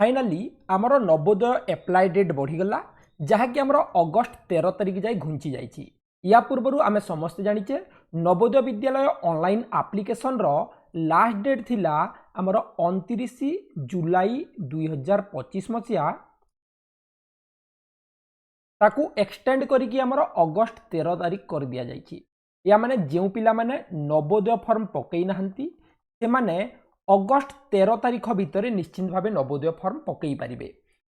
Finally आमर Navodaya apply date बढ़ीगला जहाँकि आमर अगस्ट 13 तारिख जाए घुंची जाइए। या पूर्व आम समस्ते जाचे नवोदय विद्यालय ऑनलाइन एप्लिकेशन रो लास्ट डेट थिला आमर 29 जुलाई 2025 मसीहा ताकू एक्सटेंड करिकी आमर अगस्ट 13 तारिख कर दिया जाइए। या माने जो पिला माने नवोदय फॉर्म पकई नाहंती से माने अगस्ट 13 तारिख भितर निश्चित भाव नवोदय फॉर्म पकई पारिबे।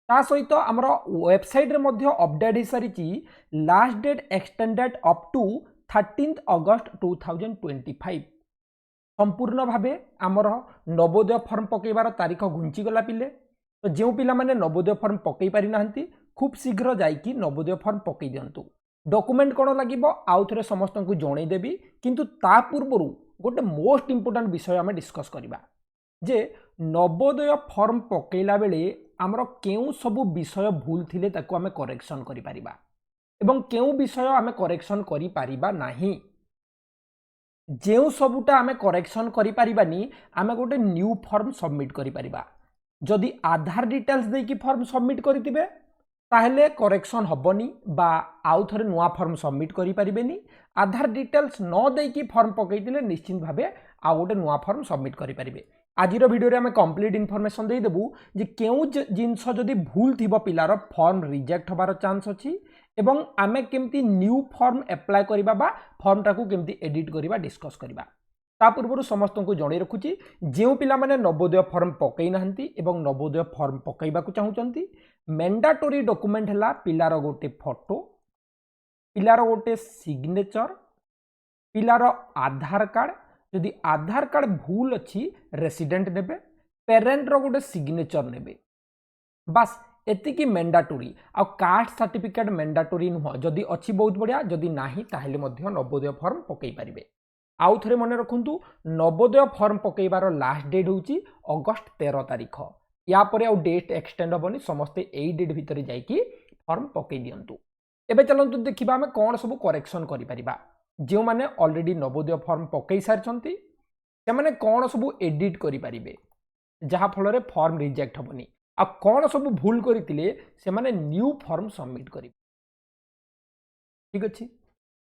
ता सहित आमर वेबसाइट रे मध्य अपडेट हो सारी last date extended up to 13 अगस्त 2025। संपूर्ण भावे आमर नवोदय फॉर्म पकईबार तारीख घुंची गला पिले। तो जो पिला माने नवोदय फॉर्म पकई पारि नाहंती खूब शीघ्र जाइकी नवोदय फॉर्म पकई दियंतु। डॉक्यूमेंट कौन लगिबो आउ थरे समस्त को जणै देबी, किंतु ता पूर्व गोटे मोस्ट इंपोर्टेंट विषय आम डिस्कस करबा जे नवोदय फॉर्म पकईला बेले आमर केउ सबु विषय भूल थिले ताकू आमे करेक्शन करि परिबा एवं केउ विषय आमे करेक्शन करि परिबा नाही। जेउ सबुटा आमे करेक्शन करि परिबानी आमे गोटे न्यू फॉर्म सबमिट करि परिबा। जदि आधार डिटेल्स देकी फॉर्म सबमिट करितिबे ताहले करेक्शन हबनी बा आउ थरे नुआ फॉर्म सबमिट करि परिबेनी। आधार डिटेल्स न देकी फॉर्म पकईतिले निश्चित भावे आ गोटे नुआ फॉर्म सबमिट करि परिबे। आजिर वीडियो रे आमे कंप्लीट इनफॉरमेशन दे देबु जे केउ जिंस जदि भूल थिबो पिलार फॉर्म रिजेक्ट होबार चांस अछि एवं आमे केमती न्यू फॉर्म अप्लाई करिबा बा फॉर्म टाकू केमती एडिट करिबा डिस्कस करिबा। ता पूर्व समस्त को जणै रखुची जेउ पिला माने नवोदय फॉर्म पकई नाहंती एवं नवोदय फॉर्म पकईबा को चाहुचंती मैंडेटरी डॉक्यूमेंट हला पिलार गोटे फोटो, पिलार गोटे सिग्नेचर, पिलार आधार कार्ड, जदि आधार कार्ड भूल अच्छी रेसिडेंट नेबे, पेरेंट रो गोटे सिग्नेचर नेबे। बस एतिकी मैंडेटरी। आ कास्ट सर्टिफिकेट मैंडेटरी नुह, जदि अच्छी बहुत बढ़िया, जदि नाही ताहले मध्य नवोदय फॉर्म पकई पारिबे। आउ थरे मने रखुंतु नवोदय फॉर्म पकईबार लास्ट डेट होची अगस्ट 13 तारिख। या परे आउ डेट एक्सटेंड होबनी, समस्ते एई डेट भितर जाइकी फॉर्म पकई दियंतु। एबे चलंतु देखिबा हमें कोन सब करेक्शन करि परिबा। जो माने ऑलरेडी नवोदय फॉर्म पकई सारछंती से माने कोन सब एडिट करि परिबे जहा फल रे फॉर्म रिजेक्ट होबनी। आ कोन सब भूल करितिले से माने न्यू फॉर्म सबमिट करि। ठीक अछि,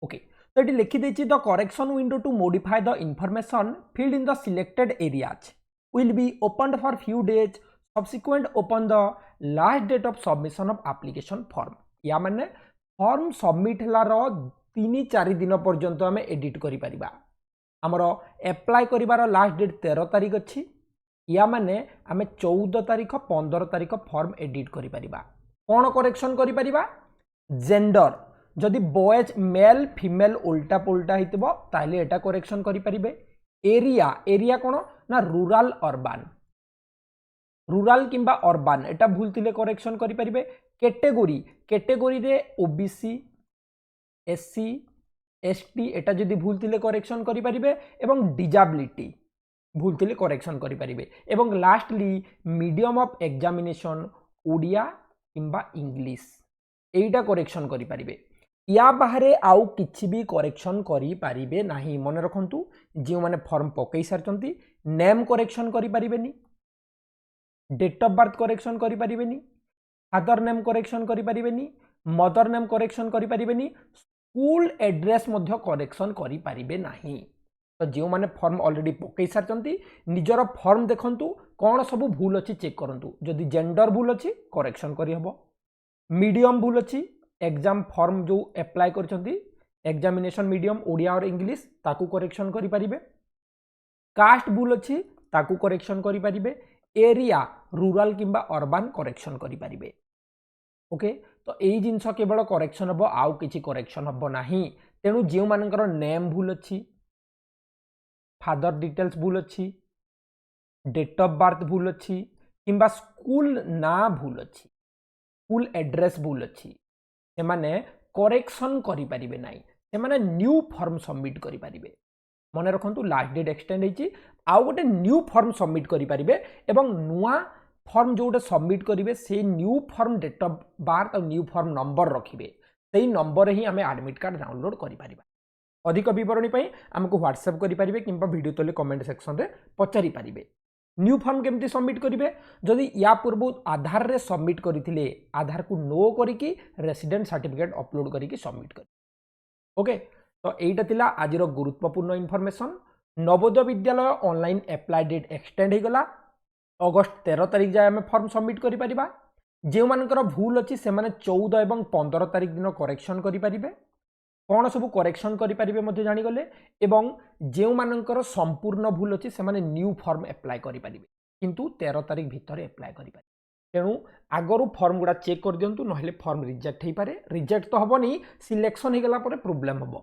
ओके। तो ये लिखि देछि the correction window to modify the information field in the selected areas will be opened for few days subsequent upon the last date of submission of application form। या माने form submit हलार 3-4 दिन पर्यंत आम edit करि परिबा। हमर apply करिवार last date 13 तारिख अछि। या माने आम 14 तारिख 15 तारिख फॉर्म एडिट करि परिबा। कोन करेक्शन करि परिबा? जेंडर जदि बॉयज मेल फीमेल उल्टा पुल्टा हितबो ताले एटा करेक्शन करि परिबे। एरिया एरिया कोन ना रूरल अर्बन, रूरल किंबा अर्बन एटा भूल थिले करेक्शन करि परिबे। कैटेगरी कैटेगरी रे ओबीसी एससी एसटी एटा जदि भूल थिले करेक्शन करि परिबे एवं डिजाबिलिटी भूल थिले करेक्शन करि परिबे। एवं lastly medium of examination Odia किंबा इंग्लिश एटा करेक्शन करि परिबे। या बाहरे आउ किछि भी करेक्शन करि परिबे नाही। मन रखंतु जे माने फॉर्म पकई सारचंती नेम करेक्शन करि परिबेनी, डेट ऑफ बर्थ करेक्शन करि परिबेनी, फादर नेम करेक्शन करि परिबेनी, मदर नेम करेक्शन करि परिबेनी, स्कूल एड्रेस मध्य करेक्शन करि परिबे नाही। तो जो माने फॉर्म ऑलरेडी पकई सारचंती निजर फॉर्म देखंतु कोन सब भूल अछि चेक करंतु। जदि जेंडर भूल अछि करेक्शन करि हबो, मीडियम भूल अछि एग्जाम फॉर्म जो अप्लाई करछंती एग्जामिनेशन मीडियम ओडिया और इंग्लिश ताकू करेक्शन करि परिबे। कास्ट भूल अछि ताकू करेक्शन करि परिबे। एरिया रूरल किंबा अर्बन करेक्शन करि परिबे। ओके, तो एई जिंस केवल करेक्शन हबो आउ किछि करेक्शन हबो नाही। तेनु जे मानकर नेम भूल अछि, फादर डिटेल्स भूल अछि, डेट ऑफ बर्थ भूल अछि किंबा स्कूल ना भूल अछि, स्कूल एड्रेस भूल अछि, से माने करेक्शन करि परिबे नाही। से माने न्यू फॉर्म सबमिट करि परिबे। मन रखंतु लास्ट डेट एक्सटेंड होइछि आउ गोटे न्यू फॉर्म सबमिट करि परिबे एवं नुआ फॉर्म जोटे सबमिट करिवे से new form date of birth और न्यू फॉर्म नंबर रखिबे। सेही नंबर ही आमे एडमिट कार्ड डाउनलोड करि परिबा। अधिक विवरणी पई हमको व्हाट्सएप करि परिबे किंबा वीडियो तले कमेंट सेक्शन रे पचारि परिबे। न्यू फॉर्म केमती सबमिट करेंगे जदि या पूर्व आधार रे सबमिट करते आधार को नो करके रेसिडेंट सर्टिफिकेट अपलोड करके सबमिट कर ओके। तो यहीटा थिला आज गुरुत्वपूर्ण information. Navodaya Vidyalaya online apply date extend हो गला अगस्त 13 तारिख जाए आम फॉर्म सबमिट करिपरिबा। जो मानकर भूल अच्छी से 14 और 15 तारिख दिन करेक्शन करेंगे कौन सब करेक्शन करेंगे जानीगले एवं जो मानकर संपूर्ण भूल अच्छी से न्यू फॉर्म अप्लाई करेंगे किंतु 13 तारिख भितर अप्लाई करेंगे। तेणु आगरू फॉर्म गुड़ा चेक कर दिंतु ना फॉर्म रिजेक्ट हो पारे रिजेक्ट तो हेनी सिलेक्शन हो गला प्रोब्लेम हम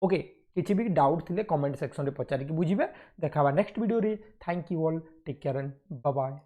ओके। किसी भी डाउट थिले कमेंट सेक्शन में पचारिक बुझे देखा नेक्स्ट वीडियो रे। Thank you all take care and bye bye.